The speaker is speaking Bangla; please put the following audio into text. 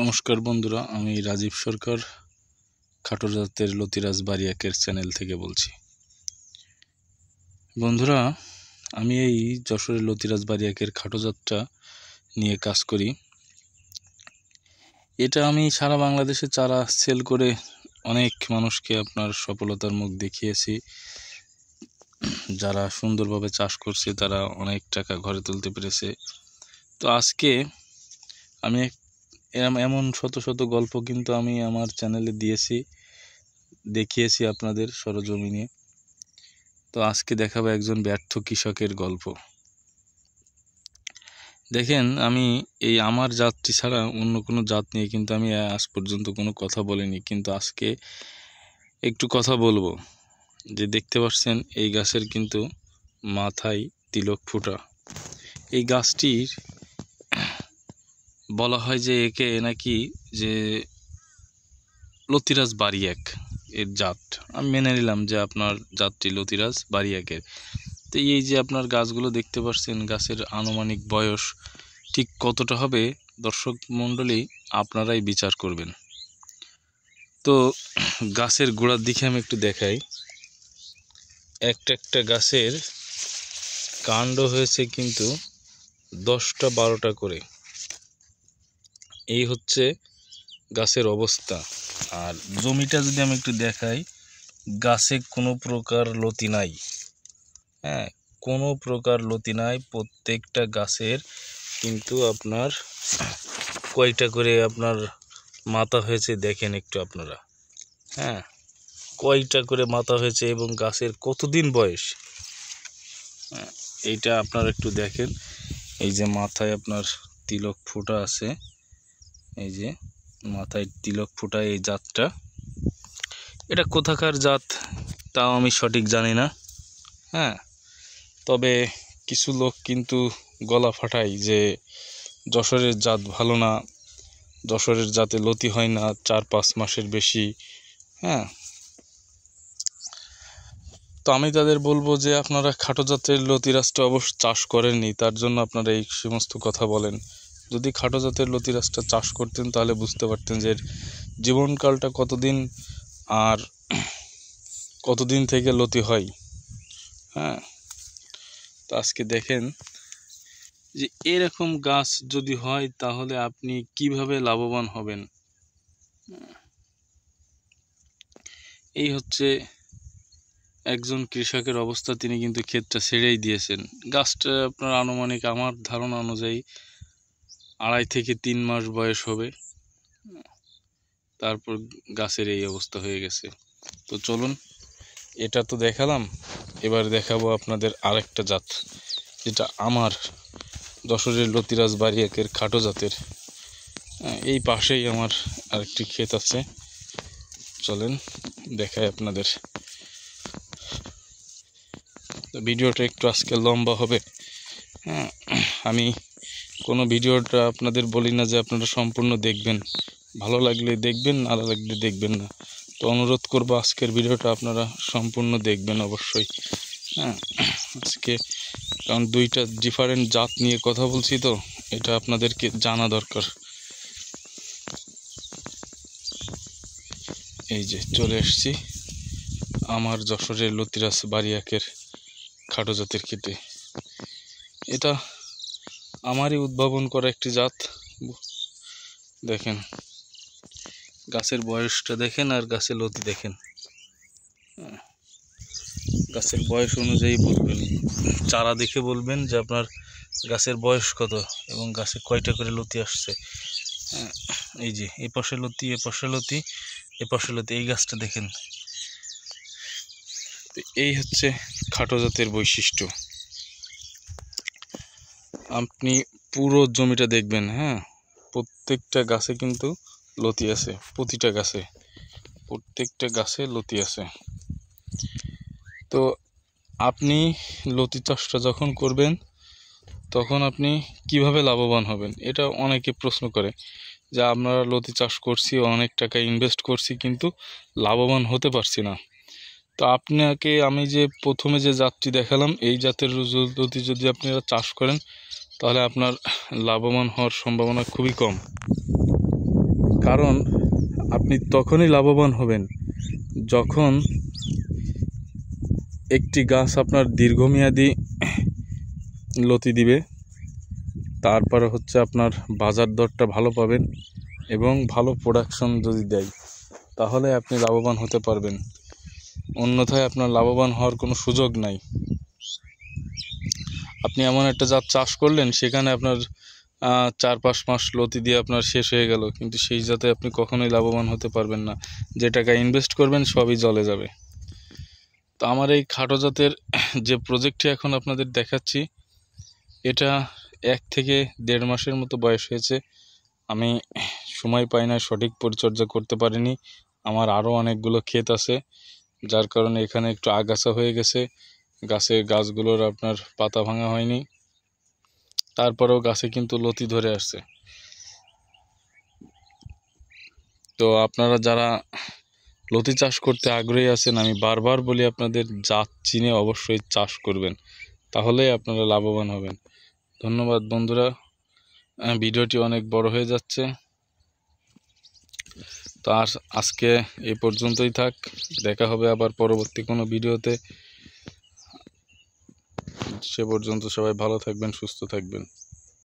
নমস্কার বন্ধুরা, আমি রাজীব সরকার খাটো জাতের লতিরাজ বারিয়াকের চ্যানেল থেকে বলছি। বন্ধুরা, আমি এই যশোরের লতিরাজ বারিয়াকের খাটো জাতটা নিয়ে কাজ করি। এটা আমি সারা বাংলাদেশে চারা সেল করে অনেক মানুষকে আপনার সফলতার মুখ দেখিয়েছি। যারা সুন্দরভাবে চাষ করছে তারা অনেক টাকা ঘরে তুলতে পেরেছে। তো আজকে আমি এমন শত শত গল্প কিন্তু আমি আমার চ্যানেলে দেখিয়েছি আপনাদের সরজমিনে। তো আজকে দেখাবো একজন ব্যর্থ কৃষকের গল্প। দেখেন, আমি এই আমার জাতটি ছাড়া অন্য কোনো জাত নিয়ে কিন্তু আমি আজ পর্যন্ত কোনো কথা বলিনি, কিন্তু আজকে একটু কথা বলবো। যে দেখতে পাচ্ছেন এই গাছের কিন্তু মাথায় তিলক ফুটা। এই গাছটির বলা হয় যে একে নাকি যে লতিরাজ বারিয়াক এর জাত। আমি মেনে নিলাম যে আপনার জাতটি লতিরাজ বারিয়াকের। তো এই যে আপনার গাছগুলো দেখতে পাচ্ছেন, গাছের আনুমানিক বয়স ঠিক কতটা হবে দর্শক মণ্ডলী আপনারাই বিচার করবেন। তো গাছের গোড়ার দিকে আমি একটু দেখাই। একটা গাছের কাণ্ড হয়েছে কিন্তু 10টা 12টা করে। এই হচ্ছে গাছের অবস্থা। আর জমিটা যদি আমি একটু দেখাই, গাছে কোনো প্রকার লতি নাই। হ্যাঁ, কোনো প্রকার লতি নাই। প্রত্যেকটা গাছের কিন্তু আপনার কয়টা করে আপনার মাথা হয়েছে দেখেন একটু আপনারা। হ্যাঁ, কয়টা করে মাথা হয়েছে এবং গাছের কতদিন বয়স, এইটা আপনারা একটু দেখেন। এই যে মাথায় আপনার তিলক ফুটা আছে, এই যে মাথায় তিলক ফুটা এই জাতটা, এটা কোথাকার জাত তাও আমি সঠিক জানি না। হ্যাঁ, তবে কিছু লোক কিন্তু গলা ফাটায় যে যশোরের জাত ভালো না, যশোরের জাতে লতি হয় না 4-5 মাসের বেশি। হ্যাঁ, তো আমি তাদের বলবো যে আপনারা খাটো জাতের লতিরাজটা অবশ্য চাষ করেননি, তার জন্য আপনারা এই সমস্ত কথা বলেন। যদি খাটো জাতের লতিরাজটা চাষ করতেন তাহলে বুঝতে পারতেন যে জীবনকালটা কতদিন আর কতদিন থেকে লতি হয়। হ্যাঁ, তো আজকে দেখেন যে এরকম গাছ যদি হয় তাহলে আপনি কিভাবে লাভবান হবেন। এই হচ্ছে একজন কৃষকের অবস্থা। তিনি কিন্তু ক্ষেতটা ছেড়েই দিয়েছেন। গাছটা আপনার আনুমানিক আমার ধারণা অনুযায়ী 2.5 থেকে 3 মাস বয়স হবে, তারপর গাছের এই অবস্থা হয়ে গেছে। তো চলুন, এটা তো দেখালাম, এবার দেখাবো আপনাদের আরেকটা জাত, যেটা আমার যশোরের লতিরাজ বারিয়াকের খাটো জাতের। এই পাশেই আমার আরেকটি ক্ষেত আছে, চলেন দেখাই আপনাদের। ভিডিওটা একটু আজকে লম্বা হবে। হ্যাঁ, আমি কোনো ভিডিওটা আপনাদের বলি না যে আপনারা সম্পূর্ণ দেখবেন, ভালো লাগলে দেখবেন, না লাগলে দেখবেন না। তো অনুরোধ করবো আজকের ভিডিওটা আপনারা সম্পূর্ণ দেখবেন অবশ্যই। হ্যাঁ, আজকে কারণ 2টা ডিফারেন্ট জাত নিয়ে কথা বলছি, তো এটা আপনাদেরকে জানা দরকার। এই যে চলে এসছি আমার যশোরের লতিরাজ বারিয়াকের খাটো জাতের ক্ষেতে। এটা আমারই উদ্ভাবন করা একটি জাত। দেখেন গাছের বয়সটা দেখেন আর গাছের লতি দেখেন। গাছের বয়স অনুযায়ী বলবেন, চারা দেখে বলবেন যে আপনার গাছের বয়স কত এবং গাছে কয়টা করে লতি আসছে। এই যে এই পাশে লতি, এ পাশে লতি, এ পাশে লতি, এই গাছটা দেখেন। তো এই হচ্ছে খাটো জাতের বৈশিষ্ট্য। আপনি পুরো জমিটা দেখবেন। হ্যাঁ, প্রত্যেকটা গাছে কিন্তু লতি আছে, প্রত্যেকটা গাছে লতি আছে। তো আপনি লতি চাষটা যখন করবেন তখন আপনি কিভাবে লাভবান হবেন, এটা অনেকে প্রশ্ন করে যে আমরা লতি চাষ করছি, অনেক টাকা ইনভেস্ট করছি, কিন্তু লাভবান হতে পারছি না। তো আপনাকে আমি যে প্রথমে যে জাতটি দেখালাম, এই জাতের লতি যদি আপনারা চাষ করেন তাহলে আপনার লাভবান হওয়ার সম্ভাবনা খুবই কম। কারণ আপনি তখনই লাভবান হবেন যখন একটি গাছ আপনার দীর্ঘমেয়াদী লতি দিবে, তারপরে হচ্ছে আপনার বাজার দরটা ভালো পাবেন এবং ভালো প্রোডাকশন যদি দেয় তাহলে আপনি লাভবান হতে পারবেন, অন্যথায় আপনার লাভবান হওয়ার কোনো সুযোগ নাই। আপনি এমন একটা জাত চাষ করলেন সেখানে আপনার 4-5 মাস লতি দিয়ে আপনার শেষ হয়ে গেল, কিন্তু সেই জাতে আপনি কখনোই লাভবান হতে পারবেন না, যে টাকা ইনভেস্ট করবেন সবই জলে যাবে। তো আমার এই খাটো জাতের যে প্রজেক্টটি এখন আপনাদের দেখাচ্ছি, এটা 1 থেকে 1.5 মাসের মতো বয়স হয়েছে। আমি সময় পাই না, সঠিক পরিচর্যা করতে পারিনি। আমার আরও অনেকগুলো ক্ষেত আছে, যার কারণে এখানে একটু আগাছা হয়ে গেছে, গাছগুলোর আপনার পাতা ভাঙা হয়নি, তারপরেও গাছে কিন্তু লতি ধরে আসছে। তো আপনারা যারা লতি চাষ করতে আগ্রহী আছেন, আমি বারবার বলি আপনাদের জাত চিনে অবশ্যই চাষ করবেন, তাহলেই আপনারা লাভবান হবেন। ধন্যবাদ বন্ধুরা, ভিডিওটি অনেক বড় হয়ে যাচ্ছে, তো আজকে এই পর্যন্তই থাক। দেখা হবে আবার পরবর্তী কোনো ভিডিওতে। সে পর্যন্ত সবাই ভালো থাকবেন, সুস্থ থাকবেন।